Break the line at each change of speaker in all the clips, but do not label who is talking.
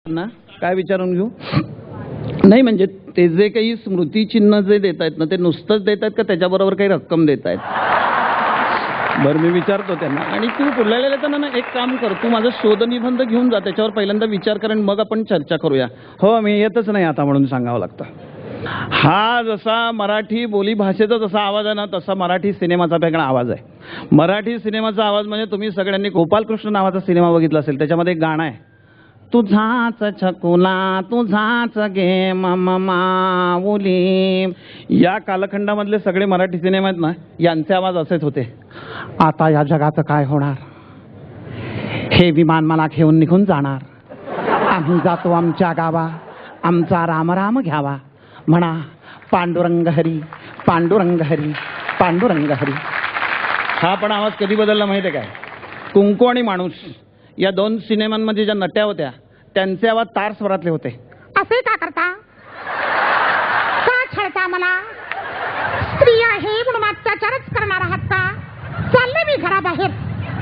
ना काय विचारून घेऊ? नाही म्हणजे ते जे काही स्मृतिचिन्ह जे देत आहेत ना ते नुसतंच देत आहेत का त्याच्याबरोबर काही रक्कम देत आहेत? बरं मी विचारतो त्यांना. आणि तू पुढल्या येताना ना एक काम कर, तू माझा शोधनिबंध घेऊन जा, त्याच्यावर पहिल्यांदा विचार कर आणि मग आपण चर्चा करूया. हो मी येतच नाही आता म्हणून सांगावं लागतं. हा जसा मराठी बोली भाषेचा जसा आवाज आहे ना तसा मराठी सिनेमाचा वेगळा आवाज आहे. मराठी सिनेमाचा आवाज म्हणजे तुम्ही सगळ्यांनी गोपालकृष्ण नावाचा सिनेमा बघितला असेल, त्याच्यामध्ये एक गाणं आहे, तुझाच छकुला तुझाच गे माऊली. या कालखंडामधले सगळे मराठी सिनेमा आहेत ना यांचे आवाज असेच होते. आता या जगाचं काय होणार, हे विमान मला घेऊन निघून जाणार, आम्ही जातो आमच्या गावा, आमचा राम राम घ्यावा, म्हणा पांडुरंग हरी पांडुरंग हरी पांडुरंग हरी. हा पण आवाज कधी बदलला माहिती आहे काय? कुंकू आणि माणूस या दोन सिनेमांमध्ये ज्या नट्या होत्या त्यांचे आवाज तार स्वरातले होते.
असे का करता, का छळता मला? स्त्री आहे म्हणून अत्याचारच करणार आहात का? चालले मी घराबाहेर.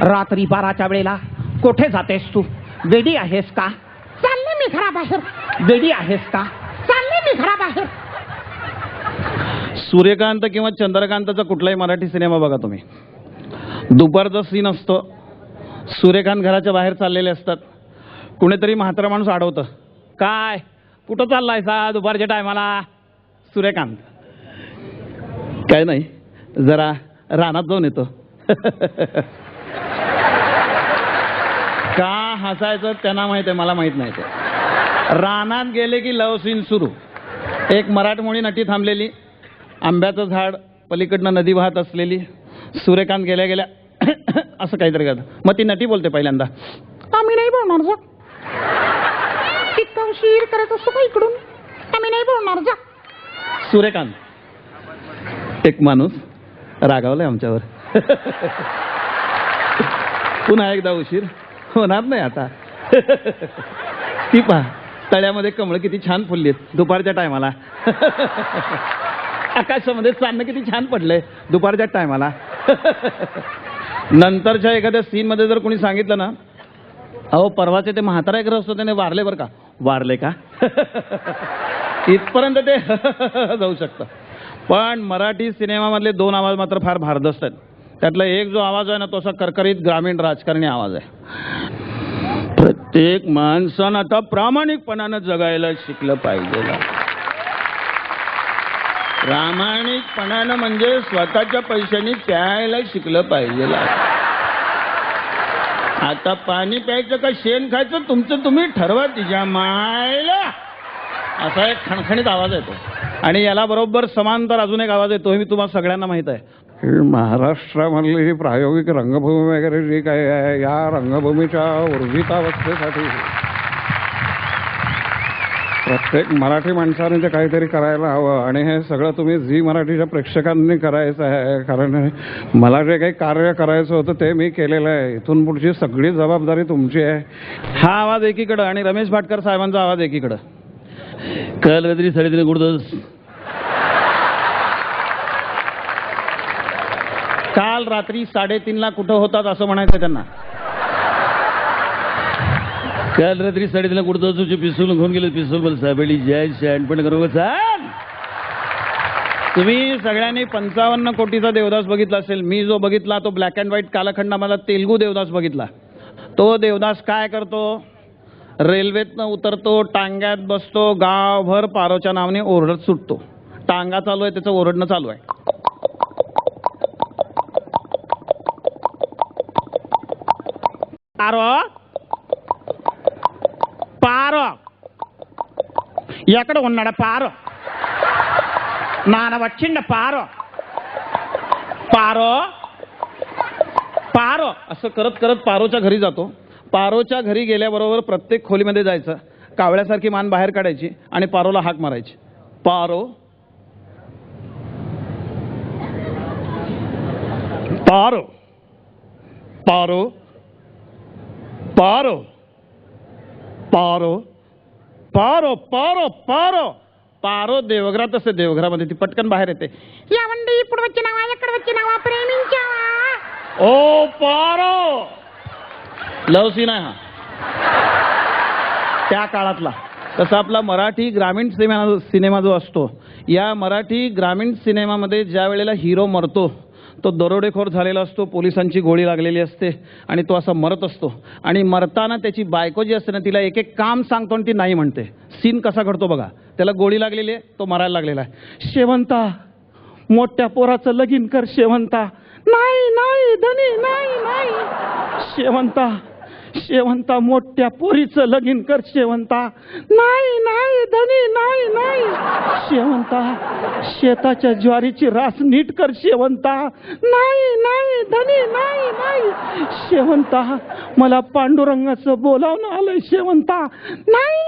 रात्री 12च्या वेळेला कुठे जातेस तू? वेडी आहेस का?
चालले मी घराबाहेर.
वेडी आहेस का?
चालले मी घराबाहेर.
सूर्यकांत किंवा चंद्रकांतचा कुठलाही मराठी सिनेमा बघा तुम्ही, दुपारचा सीन असतो, सूर्यकांत घराच्या बाहेर चाललेले असतात, कुणीतरी म्हातारा माणूस अडवतं, काय कुठं चाललाय सा दुपारच्या टायमाला? सूर्यकांत काय नाही जरा रानात जाऊन येतो. का हसायचं त्यांना माहित आहे, मला माहित नाही. ते रानात गेले की लव सीन सुरू. एक मराठमोळी नटी थांबलेली, आंब्याचं झाड पलीकडनं नदी वाहत असलेली, सूर्यकांत गेल्या गेल्या असं काहीतरी करत, मग ती नटी बोलते पहिल्यांदा,
आम्ही नाही बोलणार जा. इतका उशीर करत असतो का इकडून? आम्ही नाही बोलणार जा.
सूर्यकांत एक माणूस रागावलाय आमच्यावर. पुन्हा एकदा उशीर होणार नाही आता. ती पहा तळ्यामध्ये कमळ किती छान फुलली आहेत दुपारच्या टायमाला. आकाशामध्ये चांदणं किती छान पडलंय दुपारच्या टायमाला. नंतरच्या एखाद्या सीन मध्ये जर कोणी सांगितलं ना, अहो परवाचे ते म्हातारा एक रस त्याने वारले बरं का, वारले का, इथपर्यंत ते जाऊ शकतं. पण मराठी सिनेमामधले दोन आवाज मात्र फार भारदस्त आहेत. त्यातला एक जो आवाज आहे ना तो असा करकरीत ग्रामीण राजकारणी आवाज आहे. प्रत्येक माणसानं आता प्रामाणिकपणानं जगायला शिकलं पाहिजे. प्रामाणिकपणानं म्हणजे स्वतःच्या पैशांनी प्यायला शिकलं पाहिजे. आता पाणी प्यायचं का शेण खायचं तुमचं तुम्ही ठरवा, तिच्या मायला असा एक खणखणीत आवाज येतो. आणि याला बरोबर समांतर अजून एक आवाज येतो, हे मी तुम्हाला सगळ्यांना माहित आहे. महाराष्ट्रामधली ही प्रायोगिक रंगभूमी वगैरे जी काय आहे, या रंगभूमीच्या ऊर्जितावस्थेसाठी प्रत्येक मराठी माणसाने ते काहीतरी करायला हवं. आणि हे सगळं तुम्ही झी मराठीच्या प्रेक्षकांनी करायचं आहे, कारण मला जे काही कार्य करायचं होतं ते मी केलेलं आहे. इथून पुढची सगळी जबाबदारी तुमची आहे. हा आवाज एकीकडं आणि रमेश भाटकर साहेबांचा आवाज एकीकडं. काल रात्री 3:30 कुठंच, काल रात्री 3:30 कुठं होतात असं म्हणायचं त्यांना. काल रात्री 3:30 कुठं तुझे पिस्तूल घेऊन गेले, पिस्तूल मला साबेली जय शॅनपण करू चाल. तुम्ही सगळ्यांनी 55 कोटीचा देवदास बघितला असेल. मी जो बघितला तो ब्लॅक अँड व्हाईट कालखंडामधला तेलुगू देवदास बघितला. तो देवदास काय करतो, रेल्वेतनं उतरतो, टांग्यात बसतो, गावभर पारोच्या नावाने ओरडत सुटतो. टांगा चालू आहे त्याचं ओरडणं चालू आहे. पारो पारो ఎక్కడ ఉన్నాడా పారో, నాన్న వచ్చిండ పారో पारो पारो असं करत करत पारोच्या घरी जातो. पारोच्या घरी गेल्याबरोबर प्रत्येक खोलीमध्ये जायचं, कावळ्यासारखी मान बाहेर काढायची आणि पारोला हाक मारायची, पारो पारो पारो पारो पारो पारो पारो पारो पारो. देवघरात असते, देवघरामध्ये ती पटकन बाहेर येते.
या वंडी पुढवची नावा इकडवची नावा प्रेमींच्या.
ओ पारो लव सीन आहे हा. त्या काळातला. तसा आपला मराठी ग्रामीण सिनेमा जो असतो, या मराठी ग्रामीण सिनेमामध्ये ज्या वेळेला हिरो मरतो तो दरोडेखोर झालेला असतो, पोलिसांची गोळी लागलेली असते आणि तो असा मरत असतो आणि मरताना त्याची बायको जी असते ना तिला एक एक काम सांगतो आणि ती नाही म्हणते. सीन कसा घडतो बघा. त्याला गोळी लागलेली आहे, तो मरायला लागलेला आहे. शेवंता मोठ्या पोराचं लगीन कर शेवंता. नाही नाही धनी नाही नाही. शेवंता शेवंता मोठ्या पोरीचं लगीन कर शेवंता. नाही नाही धनी नाही नाही. शेवंता शेताच्या ज्वारीची रास नीट कर शेवंता. नाही नाही धनी नाही नाही. शेवंता मला पांडुरंगाचं बोलावणं आलंय शेवंता. नाही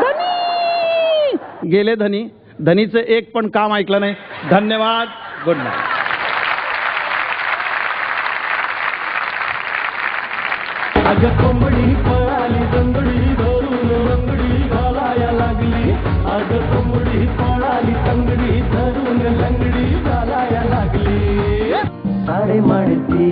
धनी. गेले धनी. धनीचं एक पण काम ऐकलं नाही. धन्यवाद. Good night.
अगं कोंबडी पळाली तंगडी धरून लंगडी घालाया लागली. अगं कोंबडी पळाली तंगडी धरून लंगडी घालाया लागली. साडे माडती